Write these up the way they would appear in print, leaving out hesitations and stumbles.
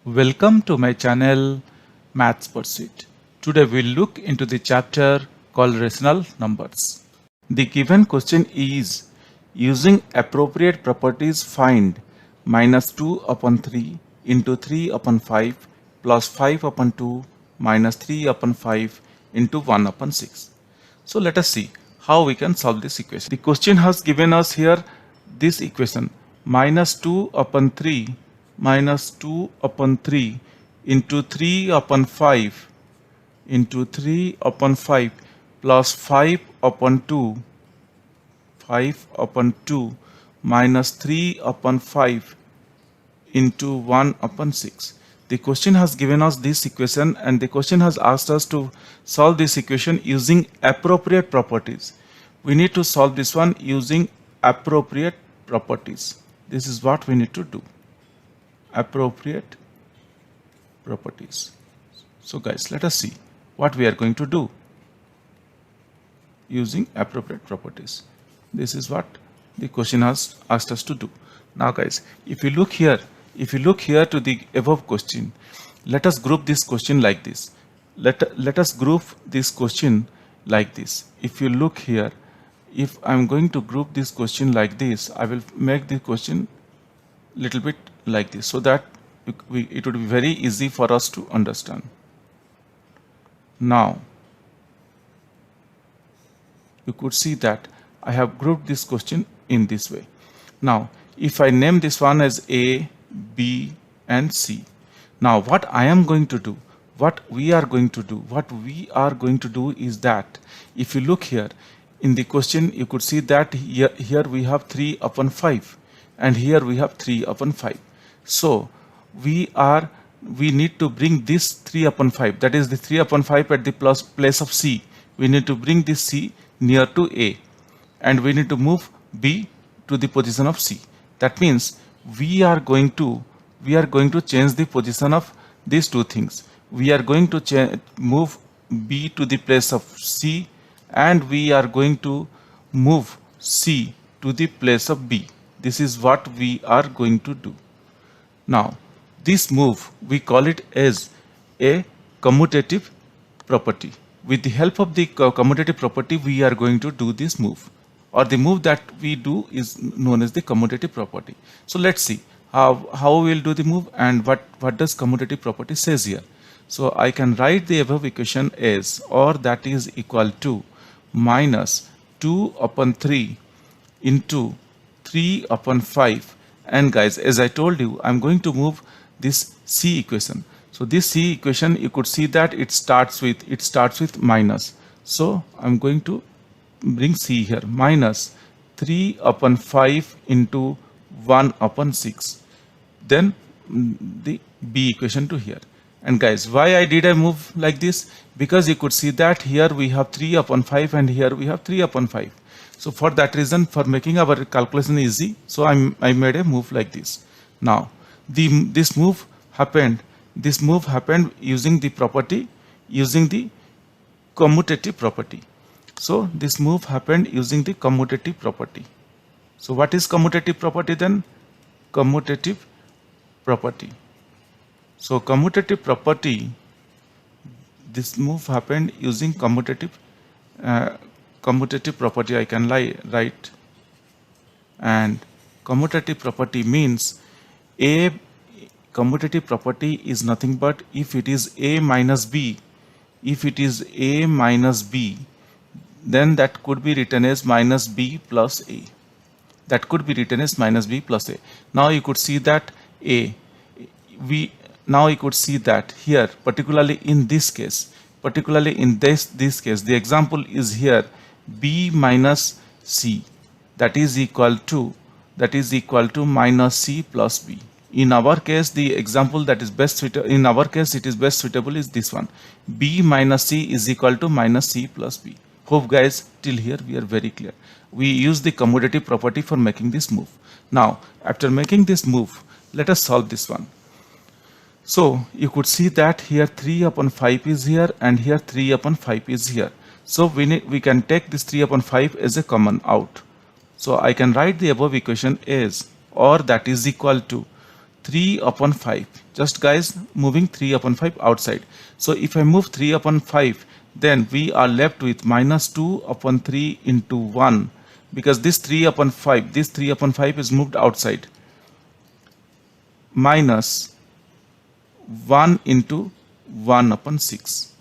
Welcome to my channel Maths Pursuit. Today we'll look into the chapter called Rational Numbers. The given question is using appropriate properties find minus 2 upon 3 into 3 upon 5 plus 5 upon 2 minus 3 upon 5 into 1 upon 6. So let us see how we can solve this equation. The question has given us here this equation minus 2 upon 3 minus 2 upon 3 into 3 upon 5 into 3 upon 5 plus 5 upon 2 minus 3 upon 5 into 1 upon 6. The question has given us this equation and the question has asked us to solve this equation using appropriate properties. We need to solve this one using appropriate properties. This is what we need to do. Appropriate properties. So guys, let us see what we are going to do using appropriate properties. This is what the question has asked us to do. Now guys, if you look here to the above question, let us group this question like this. Let us group this question like this. If you look here, if I am going to group this question like this, I will make the question little bit like this so that it would be very easy for us to understand. Now you could see that I have grouped this question in this way. Now if I name this one as A, B and C, now what I am going to do, what we are going to do is that if you look here in the question, you could see that here we have 3 upon 5 and here we have 3 upon 5. So we need to bring this 3 upon 5, that is the 3 upon 5 at the place of C. We need to bring this C near to A and we need to move B to the position of C. That means we are going to change the position of these two things. We are going to move B to the place of C and we are going to move C to the place of B. This is what we are going to do. Now this move we call it as a commutative property. With the help of the commutative property we are going to do this move, or the move that we do is known as the commutative property. So let's see how we will do the move and what does commutative property says here. So I can write the above equation as, or that is equal to minus 2 upon 3 into 3 upon 5, and guys, as I told you, I'm going to move this C equation. So this C equation, you could see that it starts with minus. So I'm going to bring C here, minus 3 upon 5 into 1 upon 6. Then the B equation to here. And guys, why I move like this? Because you could see that here we have 3 upon 5 and here we have 3 upon 5. So for that reason, for making our calculation easy, so I made a move like this. Now this move happened using the commutative property. So this move happened using the commutative property. So what is commutative property then? Commutative property. So commutative property, this move happened using commutative property. I can write, and commutative property means commutative property is nothing but if it is A minus B, then that could be written as minus B plus A. Now you could see that here, particularly in this case, the example is here B minus C, that is equal to minus C plus B. In our case, the example that is best suitable, in our case it is best suitable is this one, B minus C is equal to minus C plus B. Hope guys, till here we are very clear. We use the commutative property for making this move. Now after making this move, let us solve this one. So you could see that here 3 upon 5 is here and here 3 upon 5 is here. So we can take this 3 upon 5 as a common out. So I can write the above equation as, or that is equal to 3 upon 5. just guys moving 3 upon 5 outside. So if I move 3 upon 5, then we are left with minus 2 upon 3 into 1, because this 3 upon 5, this 3 upon 5 is moved outside, minus 1 into 1 upon 6.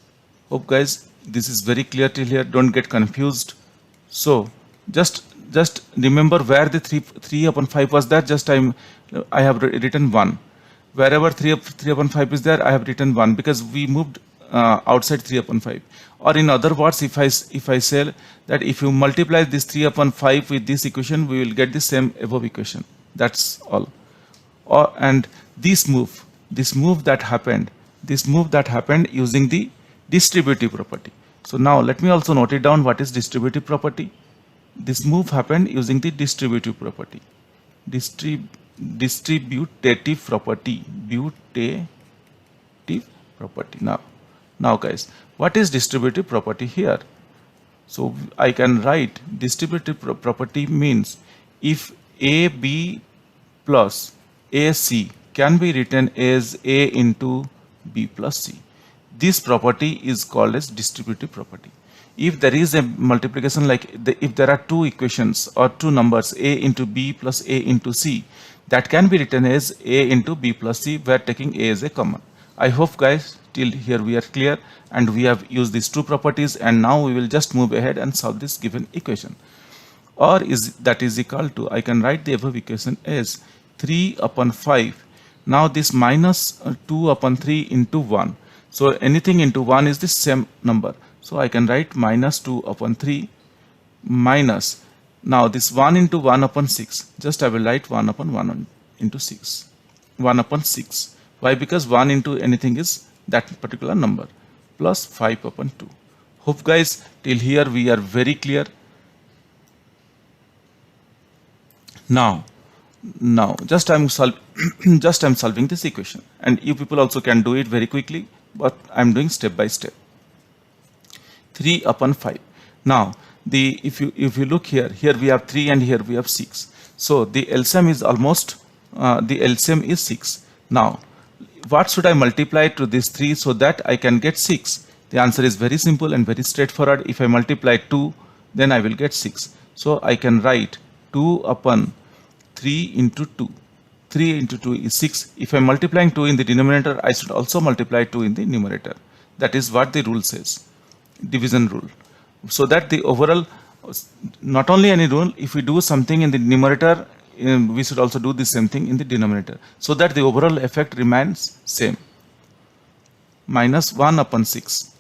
Hope guys this is very clear till here, don't get confused. So just remember where the 3 upon 5 was there, just I have written 1. Wherever 3 upon 5 is there, I have written 1, because we moved outside 3 upon 5. Or in other words, if I say that if you multiply this 3 upon 5 with this equation, we will get the same above equation. That's all. And this move that happened using the distributive property. So now let me also note it down. What is distributive property? This move happened using the distributive property. Distributative property. Now guys, what is distributive property here? So I can write distributive property means if AB plus AC can be written as A into B plus C. This property is called as distributive property. If there is a multiplication, like if there are two equations or two numbers A into B plus A into C, that can be written as A into B plus C, where taking A as a common. I hope guys till here we are clear, and we have used these two properties, and now we will just move ahead and solve this given equation. Or that is equal to, I can write the above equation as 3 upon 5. Now this minus 2 upon 3 into 1. So anything into 1 is the same number. So I can write minus 2 upon 3 minus, now this 1 into 1 upon 6. Just I will write 1 upon 1 into 6. 1 upon 6. Why? Because 1 into anything is that particular number, plus 5 upon 2. Hope guys till here we are very clear. Now just I'm solving this equation, and you people also can do it very quickly, but I'm doing step by step. 3 upon 5. Now if you look here we have 3 and here we have 6. So the LCM is almost the LCM is 6. Now what should I multiply to this 3 so that I can get 6? The answer is very simple and very straightforward. If I multiply 2, then I will get 6. So I can write 2 upon 3 into 2. 3 into 2 is 6. If I am multiplying 2 in the denominator, I should also multiply 2 in the numerator. That is what the rule says, division rule. So that the overall, not only any rule, if we do something in the numerator, we should also do the same thing in the denominator, so that the overall effect remains same. Minus 1 upon 6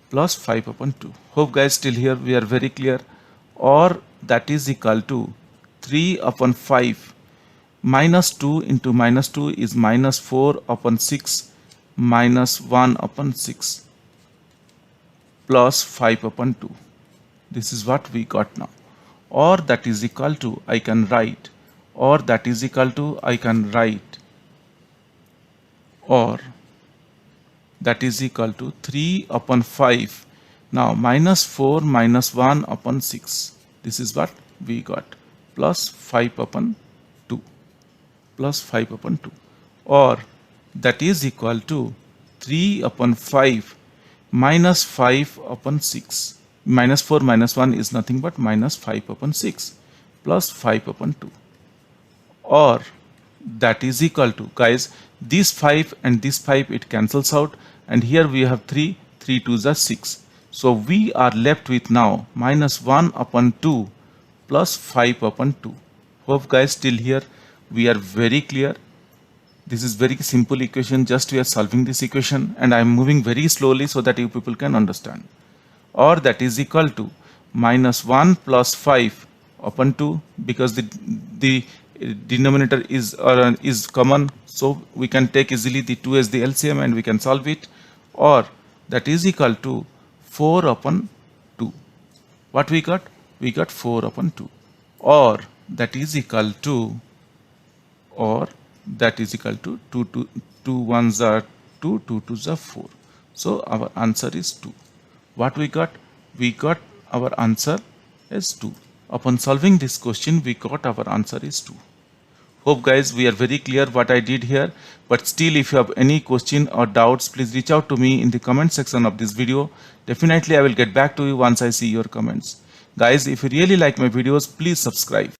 plus 5 upon 2. Hope guys till here we are very clear. Or that is equal to 3 upon 5 minus 2 into minus 2 is minus 4 upon 6 minus 1 upon 6 plus 5 upon 2. This is what we got now. Or that is equal to, I can write, or that is equal to, I can write, or that is equal to 3 upon 5. Now minus 4 minus 1 upon 6. This is what we got, plus 5 upon 2, plus 5 upon 2. Or that is equal to 3 upon 5 minus 5 upon 6. Minus 4 minus 1 is nothing but minus 5 upon 6 plus 5 upon 2. Or that is equal to, guys, this 5 and this 5 it cancels out, and here we have 3 2s are 6. So we are left with now minus 1 upon 2 plus 5 upon 2. Hope guys till here we are very clear. This is very simple equation, just we are solving this equation, and I am moving very slowly so that you people can understand. Or that is equal to minus 1 plus 5 upon 2, because the denominator is common, so we can take easily the 2 as the LCM and we can solve it. Or that is equal to 4 upon 2. What we got? We got 4 upon 2. Or that is equal to, 2 1s are 2, 2 2s are 4. So our answer is 2. What we got? We got our answer as 2. Upon solving this question, we got our answer is 2. Hope guys we are very clear what I did here, but still if you have any question or doubts, please reach out to me in the comment section of this video. Definitely I will get back to you once I see your comments. Guys, if you really like my videos, please subscribe.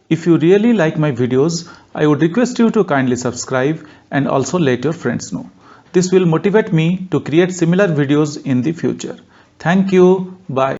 If you really like my videos, I would request you to kindly subscribe and also let your friends know. This will motivate me to create similar videos in the future. Thank you. Bye.